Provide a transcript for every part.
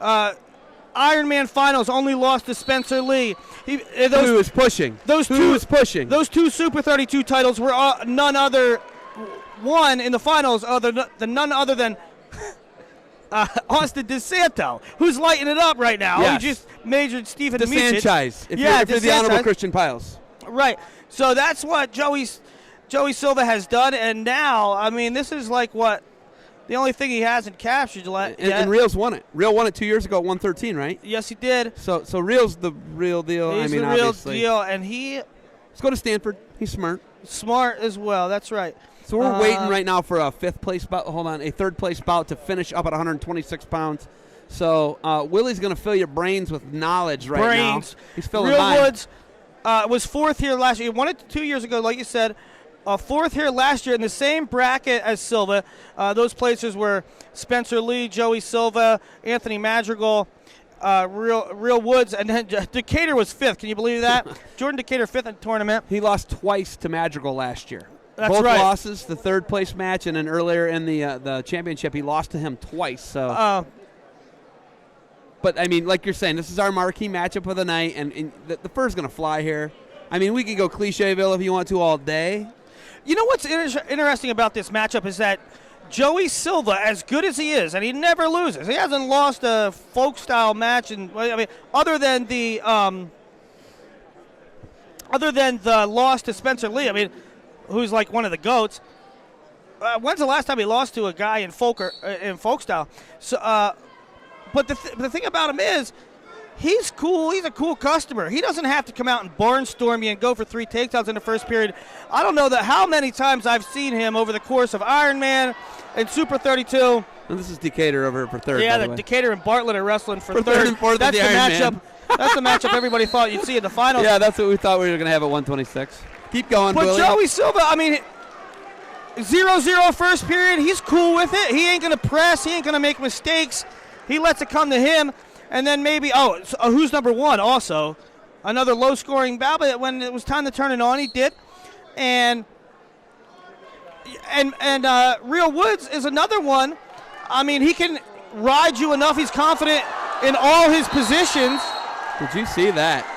Ironman finals only lost to Spencer Lee. Who was pushing? Who was pushing? Those two Super 32 titles were none other one in the finals none other than Austin DeSanto, who's lighting it up right now. Yes. He just majored Stephen DeSantis. If you're the Honorable Christian Piles. Right. So that's what Joey Silva has done, and now, I mean, this is like what the only thing he hasn't captured yet. And Real's won it. Real won it 2 years ago at 113, right? Yes, he did. So Real's the real deal. He's the real deal, and let's go to Stanford. He's smart. Smart as well. That's right. So we're waiting right now for a third place bout to finish up at 126 pounds. So Willie's going to fill your brains with knowledge right now. He's filling Real mine. Woods was fourth here last year. He won it 2 years ago, like you said. Fourth here last year in the same bracket as Silva. Those placers were Spencer Lee, Joey Silva, Anthony Madrigal, Real Woods, and then Decatur was fifth. Can you believe that? Jordan Decatur fifth in the tournament. He lost twice to Madrigal last year. That's Both right. losses, the third place match, and then earlier in the championship, he lost to him twice. So. But, I mean, like you're saying, this is our marquee matchup of the night, and the fur's going to fly here. I mean, we could go Clicheville if you want to all day. You know what's interesting about this matchup is that Joey Silva, as good as he is, and he never loses. He hasn't lost a folk-style match, other than the loss to Spencer Lee. I mean, who's like one of the GOATs. When's the last time he lost to a guy in folk style? So, but the thing about him is, he's cool. He's a cool customer. He doesn't have to come out and barnstorm you and go for 3 takedowns in the first period. I don't know how many times I've seen him over the course of Ironman and Super 32. And this is Decatur over for third. Yeah, by the way. Decatur and Bartlett are wrestling for third and fourth. That's the matchup. That's the matchup everybody thought you'd see in the finals. Yeah, that's what we thought we were going to have at 126. Keep going, but Willie. Joey Silva, I mean, 0-0 first period. He's cool with it. He ain't going to press. He ain't going to make mistakes. He lets it come to him. And then maybe, who's number one also? Another low-scoring bout, but when it was time to turn it on, he did. And Real Woods is another one. I mean, he can ride you enough. He's confident in all his positions. Did you see that?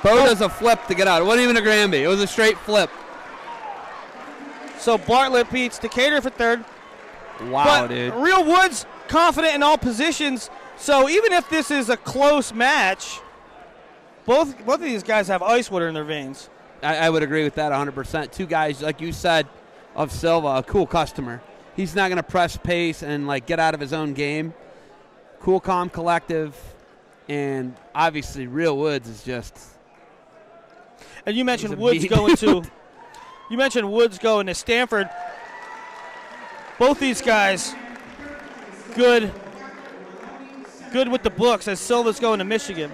Bo does a flip to get out. It wasn't even a Granby. It was a straight flip. So Bartlett beats Decatur for third. Wow, but dude. Real Woods confident in all positions. So even if this is a close match, both of these guys have ice water in their veins. I would agree with that 100%. Two guys, like you said, of Silva, a cool customer. He's not going to press pace and get out of his own game. Cool, calm, collective, and obviously Real Woods is just. And you mentioned Woods going to. You mentioned Woods going to Stanford. Both these guys, good with the books, as Silva's going to Michigan.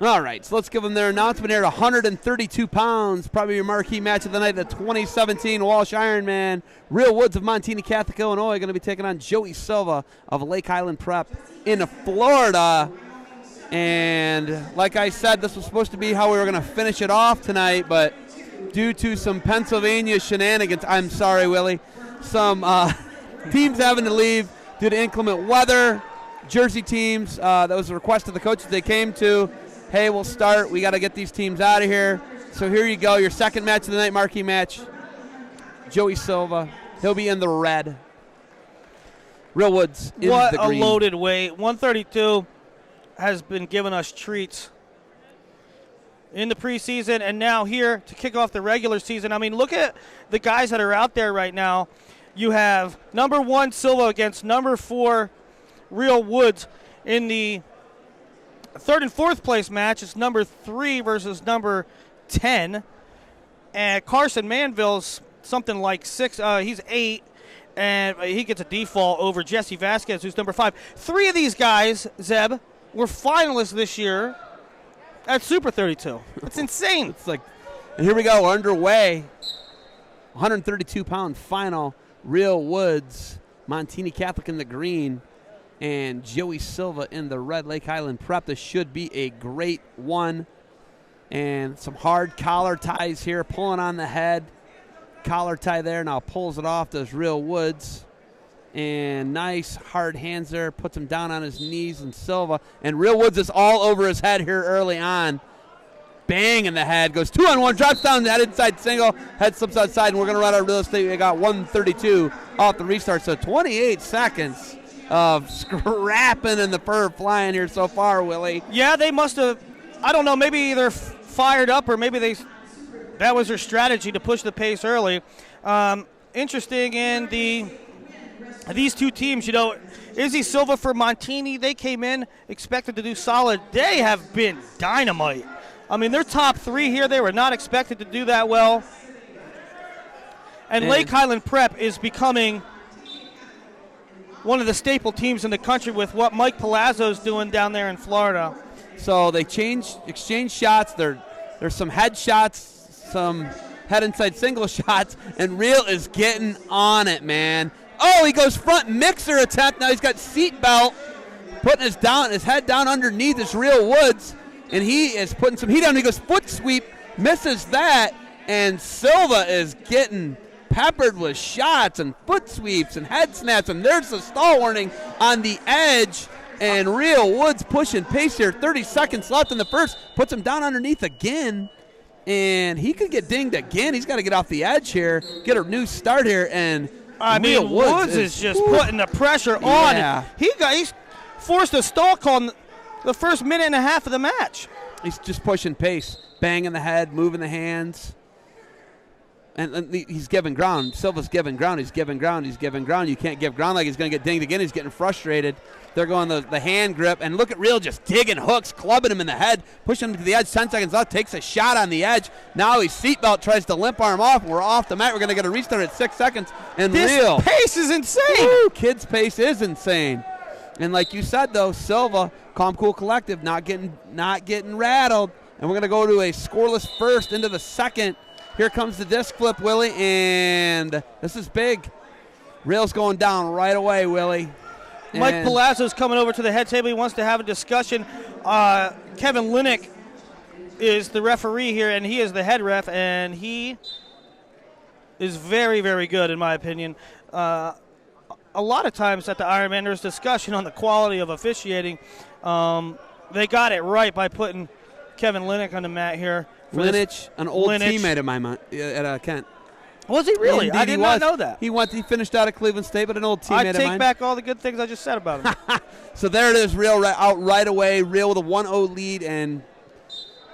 All right, so let's give them their announcement here. 132 pounds, probably your marquee match of the night, the 2017 Walsh Ironman. Real Woods of Montini Catholic, Illinois, going to be taking on Joey Silva of Lake Highland Prep in Florida. And like I said, this was supposed to be how we were going to finish it off tonight, but due to some Pennsylvania shenanigans, I'm sorry, Willie, some teams having to leave due to inclement weather, Jersey teams, that was a request of the coaches they came to. Hey, we'll start. We got to get these teams out of here. So here you go, your second match of the night, marquee match. Joey Silva, he'll be in the red. Real Woods in the green. What a loaded weight. 132 has been giving us treats in the preseason and now here to kick off the regular season. I mean, look at the guys that are out there right now. You have number 1 Silva against number 4 Real Woods. In the third and fourth place match, it's number 3 versus number 10. And Carson Manville's something like 6. He's 8, and he gets a default over Jesse Vasquez, who's number 5. 3 of these guys, Zeb, were finalists this year at Super 32. It's insane. It's like, and here we go. We're underway. 132-pound final. Real Woods, Montini Catholic in the green, and Joey Silva in the red. Lake Highland Prep. This should be a great one. And some hard collar ties here, pulling on the head. Collar tie there, now pulls it off, does Real Woods. And nice hard hands there. Puts him down on his knees. And Silva. And Real Woods is all over his head here early on. Bang in the head. Goes 2-on-1. Drops down that inside single. Head slips outside. And we're going to run out of real estate. We got 132 off the restart. So 28 seconds of scrapping and the fur flying here so far, Willie. Yeah, they must have, I don't know, maybe they're fired up or maybe that was their strategy to push the pace early. Interesting in these two teams, you know, Izzy Silva for Montini, they came in expected to do solid. They have been dynamite. I mean, their top three here, they were not expected to do that well. And Lake Highland Prep is becoming one of the staple teams in the country with what Mike Palazzo's doing down there in Florida. So they exchange shots. There's some head shots, some head inside single shots, and Real is getting on it, man. Oh, he goes front mixer attempt. Now he's got seatbelt, putting his head down underneath his Real Woods, and he is putting some heat on. He goes foot sweep, misses that, and Silva is getting peppered with shots and foot sweeps and head snaps, and there's the stall warning on the edge, and Real Woods pushing pace here. 30 seconds left in the first, puts him down underneath again, and he could get dinged again. He's got to get off the edge here, get a new start here, and Woods is just putting the pressure on. He's forced a stall call in the first minute and a half of the match. He's just pushing pace, banging the head, moving the hands. And he's giving ground. Silva's giving ground. He's giving ground. He's giving ground. You can't give ground like he's going to get dinged again. He's getting frustrated. They're going the hand grip. And look at Real just digging hooks, clubbing him in the head, pushing him to the edge. 10 seconds left. Takes a shot on the edge. Now his seatbelt tries to limp arm off. We're off the mat. We're going to get a restart at 6 seconds. And Real pace is insane. Woo, kids' pace is insane. And like you said, though, Silva, calm, cool, collective, not getting rattled. And we're going to go to a scoreless first into the second. Here comes the disc flip, Willie, and this is big. Real's going down right away, Willie. Mike Palazzo's coming over to the head table. He wants to have a discussion. Kevin Linick is the referee here, and he is the head ref, and he is very, very good, in my opinion. A lot of times at the Ironman, there's discussion on the quality of officiating. They got it right by putting Kevin Linick on the mat here. Linich, an old teammate of mine at Kent. Was he really? Indeed, I did not know that. He finished out of Cleveland State, but an old teammate of mine. I take back all the good things I just said about him. So there it is, Real out right away. Real with a 1-0 lead, and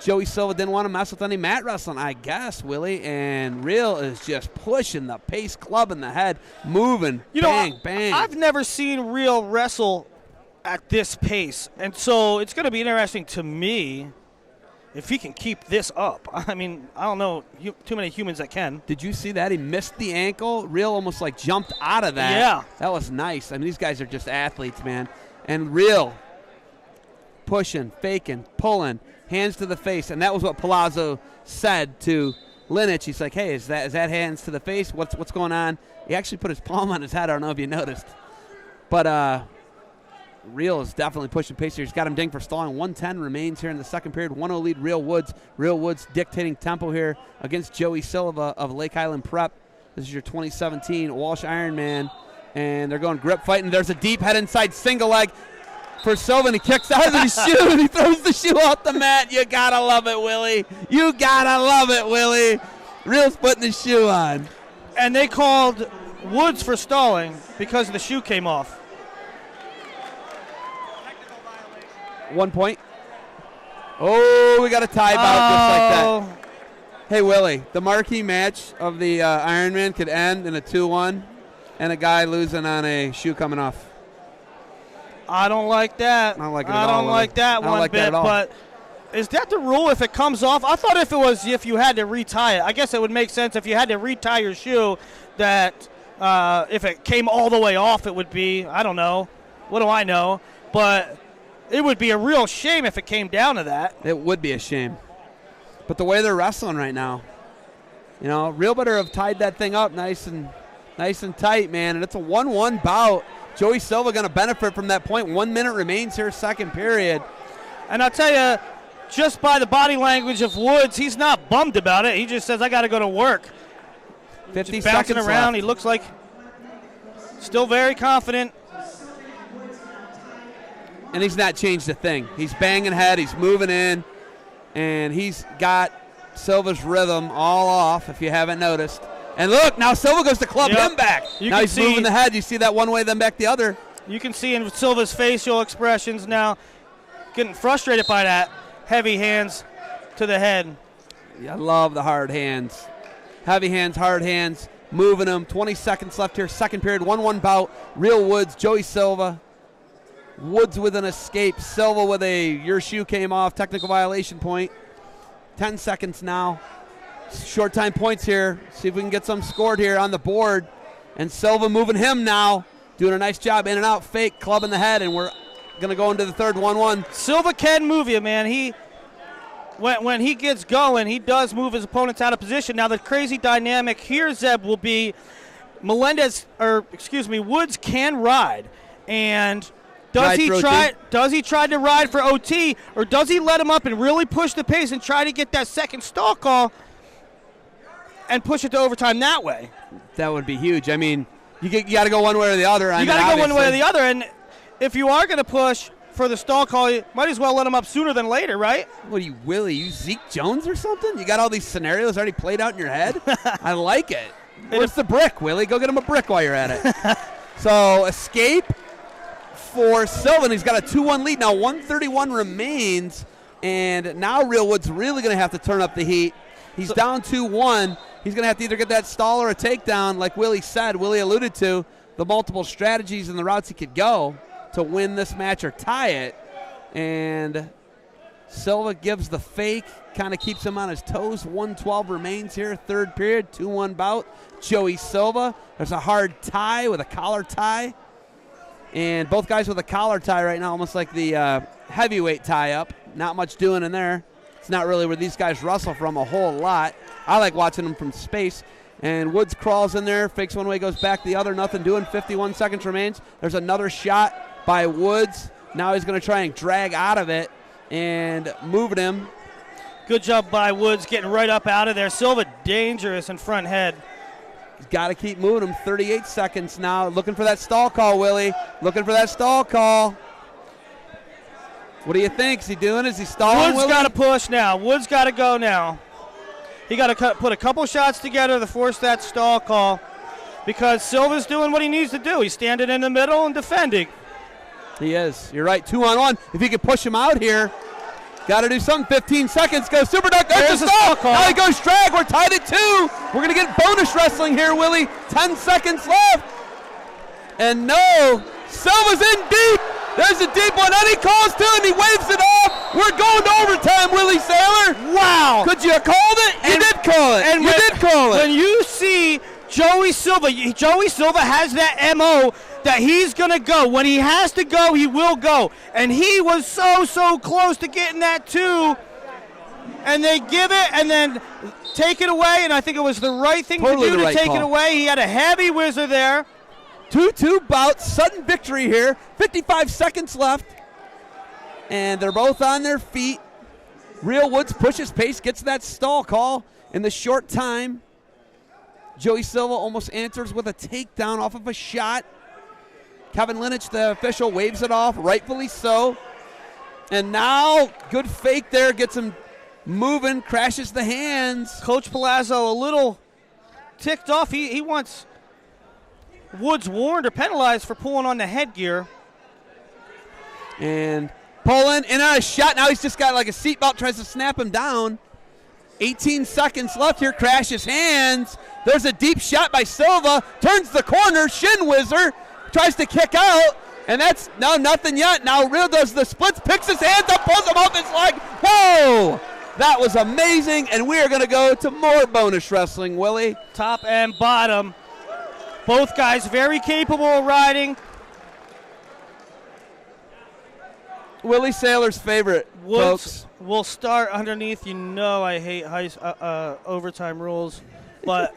Joey Silva didn't want to mess with any mat wrestling, I guess, Willie. And Real is just pushing the pace, club in the head, moving, bang. I've never seen Real wrestle at this pace, and so it's going to be interesting to me if he can keep this up. I mean, I don't know too many humans that can. Did you see that? He missed the ankle. Real almost like jumped out of that. Yeah. That was nice. I mean, these guys are just athletes, man. And Real pushing, faking, pulling, hands to the face. And that was what Palazzo said to Linich. He's like, hey, is that hands to the face? What's going on? He actually put his palm on his head. I don't know if you noticed. But Real is definitely pushing pace here. He's got him dinged for stalling. 1:10 remains here in the second period. 1-0 lead, Real Woods. Real Woods dictating tempo here against Joey Silva of Lake Highland Prep. This is your 2017 Walsh Ironman. And they're going grip fighting. There's a deep head inside single leg for Silva, and he kicks out of his shoe, and he throws the shoe off the mat. You got to love it, Willie. You got to love it, Willie. Real's putting the shoe on. And they called Woods for stalling because the shoe came off. 1 point. Oh, we got a tie bout just like that. Hey, Willie, the marquee match of the Ironman could end in a 2-1 and a guy losing on a shoe coming off. I don't like that. I don't like it at all. I don't like that one bit, but is that the rule if it comes off? I thought if you had to retie it. I guess it would make sense if you had to retie your shoe that if it came all the way off, it would be, I don't know. What do I know? But it would be a real shame if it came down to that. It would be a shame. But the way they're wrestling right now, you know, Real better have tied that thing up nice and tight, man. And it's a 1-1 bout. Joey Silva going to benefit from that point. 1 minute remains here, second period. And I'll tell you, just by the body language of Woods, he's not bummed about it. He just says, I got to go to work. 50 just bouncing seconds around. left. He looks like Still very confident. And he's not changed a thing. He's banging head. He's moving in. And he's got Silva's rhythm all off, if you haven't noticed. And look, now Silva goes to club him back. Now he's moving the head. You see that one way, then back the other. You can see in Silva's facial expressions now getting frustrated by that heavy hands to the head. Yeah, I love the hard hands. Heavy hands, hard hands, moving them. 20 seconds left here, second period, 1-1 bout. Real Woods, Joey Silva. Woods with an escape. Silva with a your shoe came off, technical violation point. 10 seconds now. Short time points here. See if we can get some scored here on the board. And Silva moving him now. Doing a nice job in and out, fake, clubbing the head, and we're going to go into the third 1-1. Silva can move you, man. When he gets going, he does move his opponents out of position. Now the crazy dynamic here, Zeb, will be Woods can ride. And does he try to ride for OT, or does he let him up and really push the pace and try to get that second stall call and push it to overtime that way? That would be huge. I mean, you got to go one way or the other. You got to go one way or the other, and if you are going to push for the stall call, you might as well let him up sooner than later, right? What are you, Willie? You Zeke Jones or something? You got all these scenarios already played out in your head? I like it. Where's the brick, Willie? Go get him a brick while you're at it. So, escape for Silva, and he's got a 2-1 lead. Now 1:31 remains, and now Real Wood's really going to have to turn up the heat. He's down 2-1. He's going to have to either get that stall or a takedown, like Willie said. Willie alluded to the multiple strategies and the routes he could go to win this match or tie it. And Silva gives the fake, kind of keeps him on his toes. 1:12 remains here, third period, 2-1 bout. Joey Silva. There's a hard tie with a collar tie. And both guys with a collar tie right now, almost like the heavyweight tie-up. Not much doing in there. It's not really where these guys wrestle from a whole lot. I like watching them from space. And Woods crawls in there, fakes one way, goes back the other, nothing doing. 51 seconds remains. There's another shot by Woods. Now he's going to try and drag out of it and moving him. Good job by Woods getting right up out of there. Silva dangerous in front head. He's got to keep moving him. 38 seconds now. Looking for that stall call, Willie. Looking for that stall call. What do you think? Is he doing? Is he stalling? Woods got to push now. Woods got to go now. He got to put a couple shots together to force that stall call because Silva's doing what he needs to do. He's standing in the middle and defending. He is. You're right. 2-on-1. If he could push him out here, got to do something. 15 seconds. Goes super duck. There's the stall call. Now he goes drag. We're tied at 2. We're going to get bonus wrestling here, Willie. 10 seconds left. And no, Silva's in deep. There's a deep one, and he calls to and he waves it off. We're going to overtime, Willie Saylor. Wow. Could you have called it? You did call it. And you did call it. When you see Joey Silva has that MO that he's going to go. When he has to go, he will go. And he was so close to getting that too. And they give it and then take it away, and I think it was the right thing to do to take it away. He had a heavy whizzer there. 2-2 bout, sudden victory here. 55 seconds left. And they're both on their feet. Real Woods pushes pace, gets that stall call in the short time. Joey Silva almost answers with a takedown off of a shot. Kevin Linich, the official, waves it off, rightfully so. And now, good fake there, gets him moving, crashes the hands. Coach Palazzo a little ticked off. He wants Woods warned or penalized for pulling on the headgear. And pulling in on a shot. Now he's just got like a seatbelt, tries to snap him down. 18 seconds left here, crashes hands. There's a deep shot by Silva, turns the corner, shin whizzer, tries to kick out, and that's nothing yet. Now Real does the splits, picks his hands up, pulls him off his leg. Whoa! That was amazing, and we are going to go to more bonus wrestling, Willie. Top and bottom. Both guys very capable of riding. Willie Saylor's favorite, folks. We'll start underneath. You know I hate overtime rules, but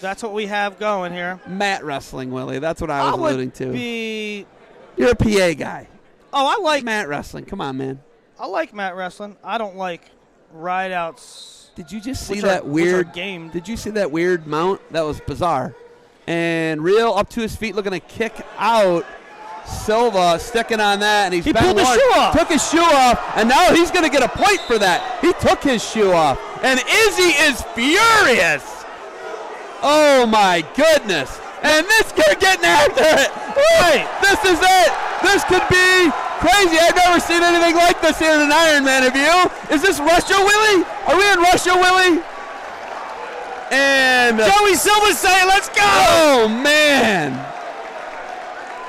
that's what we have going here. Mat wrestling, Willie. That's what I was alluding to. You're a PA guy. Oh, I like mat wrestling. Come on, man. I like mat wrestling. I don't like ride-outs. Did you just see that weird game? Did you see that weird mount? That was bizarre. And Real up to his feet looking to kick out. Silva sticking on that, and he pulled the shoe off. Took his shoe off, and now he's going to get a point for that. He took his shoe off, and Izzy is furious. Oh my goodness! And this kid getting after it. Wait, this is it. This could be crazy. I've never seen anything like this here in an Ironman. Have you? Is this Russia Willie? Are we in Russia Willie? And Joey Silva saying, "Let's go!" Oh man.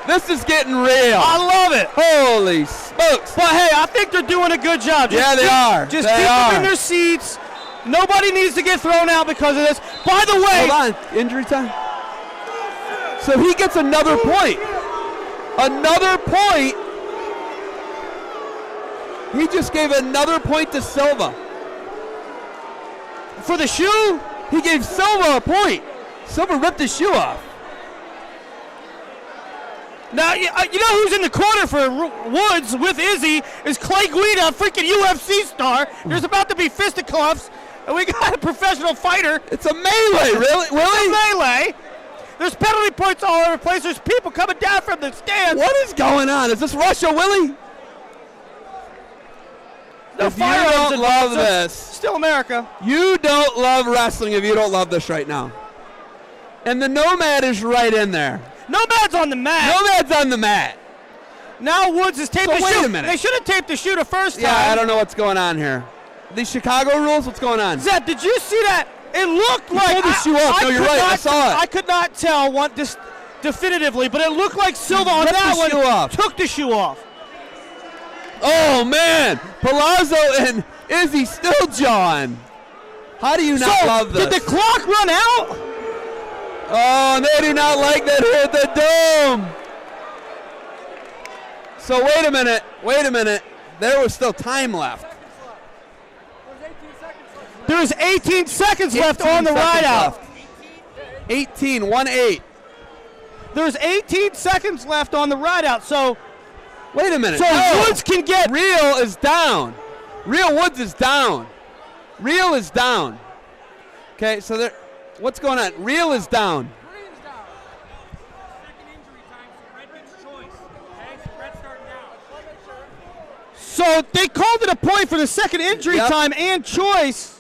This is getting real. I love it. Holy smokes. But hey, I think they're doing a good job. Yeah, they are. Just keep them in their seats. Nobody needs to get thrown out because of this. By the way. Hold on. Injury time. So he gets another point. Another point. He just gave another point to Silva. For the shoe? He gave Silva a point. Silva ripped his shoe off. Now, you know who's in the corner for Woods with Izzy is Clay Guida, freaking UFC star. There's about to be fisticuffs, and we got a professional fighter. It's a melee, really? It's a melee. There's penalty points all over the place. There's people coming down from the stands. What is going on? Is this Russia Willie? No, if you don't love this, still America. You don't love wrestling if you don't love this right now. And the Nomad is right in there. Nomad's on the mat. Nomad's on the mat. Now Woods has taped the shoe. Wait a minute. They should have taped the shoe the first time. Yeah, I don't know what's going on here. These Chicago rules, what's going on? Zed, did you see that? It looked like pulled the shoe off. No, you're right. I saw it. I could not tell definitively, but it looked like Silva on that one took the shoe off. Oh man, Palazzo and Izzy still jawing. How do you not love this? Did the clock run out? Oh, and they do not like that here at the Dome. So wait a minute. There was still time left. There's 18 seconds left on the ride out. 18, 1-8. There's 18 seconds left on the ride out, so. Wait a minute. So Woods can get. Real is down. Real Woods is down. Real is down. Okay, so there. What's going on? Real is down. Green's down. Second injury time, so red gets choice. Okay, so red's starting down. So they called it a point for the second injury time and choice.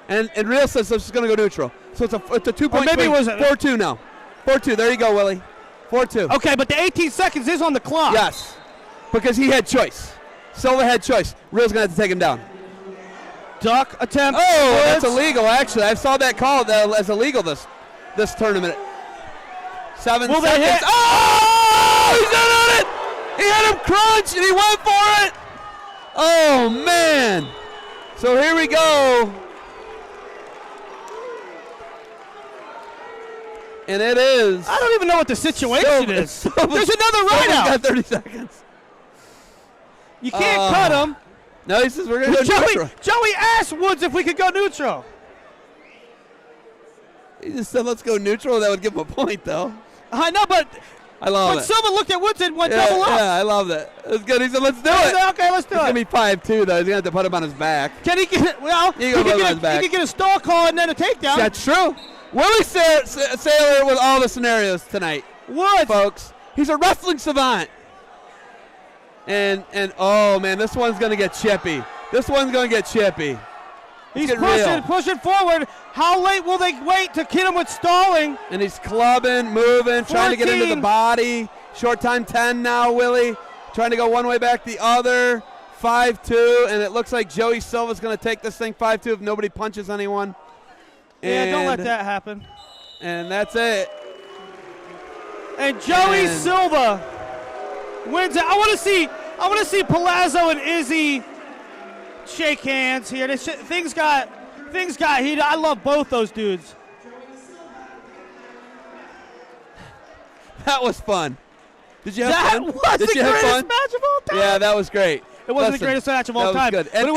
And Real says so it's going to go neutral. So it's a 2-point maybe swing. it was 4-2 now. 4-2. There you go, Willie. 4-2. Okay, but the 18 seconds is on the clock. Yes, because he had choice. Silva had choice. Real's going to have to take him down. Duck attempt. Oh, that's illegal, actually. I saw that called as illegal this tournament. 7 Will seconds. They hit? Oh, he's in on it. He had him crunch, and he went for it. Oh, man. So here we go. And it is. I don't even know what the situation is. There's another ride out. Got 30 seconds. You can't cut him. No, he says we're going to go neutral. Joey asked Woods if we could go neutral. He just said let's go neutral. That would give him a point, though. I know, but I love it. Silva looked at Woods and went double up. Yeah, I love that. It's good. He said let's do it. Okay, let's do it. It's going to be 5-2, though. He's going to have to put him on his back. Can he get it? Well, he can get a stall call and then a takedown. That's true. Willie Sailor with all the scenarios tonight. Woods. Folks. He's a wrestling savant. And oh, man, this one's going to get chippy. This one's going to get chippy. He's pushing forward. How late will they wait to hit him with stalling? And he's clubbing, moving, 14. Trying to get into the body. Short time 10 now, Willie. Trying to go one way back the other. 5-2, and it looks like Joey Silva's going to take this thing 5-2 if nobody punches anyone. Yeah, don't let that happen. And that's it. And Joey Silva wins it. I want to see Palazzo and Izzy shake hands here. Things got heated. I love both those dudes. That was fun. Did you have fun? That was the greatest match of all time. Yeah, that was great. It wasn't the greatest match of all time. That was good.